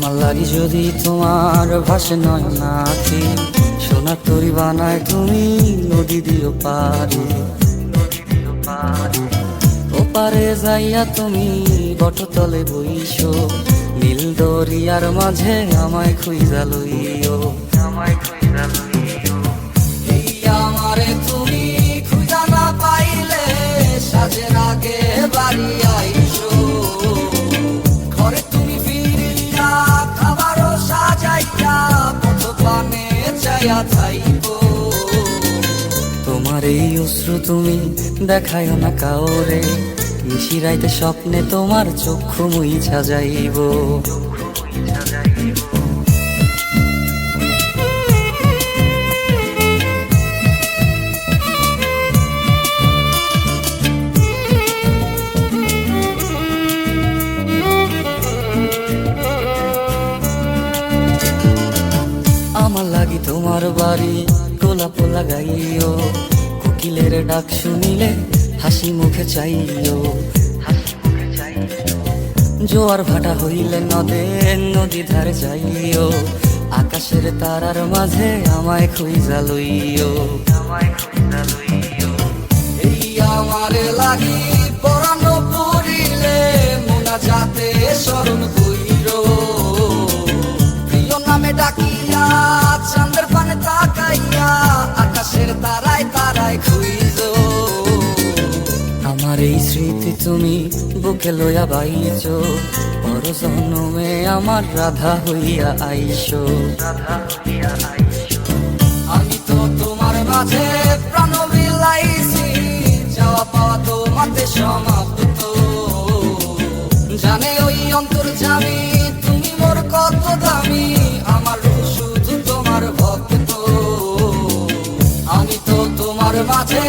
আমার লাগি যদি তোমার ভাসে নয় নাকি, সোনার তরি বানায় তুমি নদী দিও পারে। ওপারে যাইয়া তুমি বটতলে বইসো, নীল দরিয়ার মাঝে আমায় খুঁজা লইও, আমায় খুঁজা লইও। এই আমারে তুমি খুঁজা না পাইলে সাজের আগে বাড়ি আইসো, ঘরে তুমি ফিরিয়া খাবারও সাজাইয়া পথ পানে চাইয়া থাইকো। তোমার এই অশ্রু তুমি দেখায়ও না কাউরে, নিশিরাইতে স্বপ্নে তোমার চক্ষু মুইছা যাইব। আমার লাগি তোমার বাড়ি গোলাপ লাগাইও, কোকিলের ডাক শুনিলে হাসি মুখে চাইও। জোয়ার ভাটা হইলে নদে নদী ধারে যাইও, আকাশের তারার মাঝে আমায় খুঁজা লইও, আমায় খুঁজা লইও। এই আমারে লাগি পরানো পড়িলে মোনা যাতে স্মরণ কইরো, প্রিয় নামে ডাকিয়া চাঁদের পানে তাকাইয়া আকাশের তারায় তারায় খুঁজো। আমার এই স্মৃতি তুমি বুকে লইয়া বাইছো, পর জন্মে আমার রাধা হইয়া আইসো, রাধা হইয়া আইসো। আমি তো তোমার মাঝে প্রাণ বিলাইছি, যাওয়া পাওয়া তোমাতে সমাপ্ত। জানে ওই অন্তর্যামী তুমি মোর কত দামি, আমার শুধু তোমার ভক্ত। আমি তো তোমার মাঝে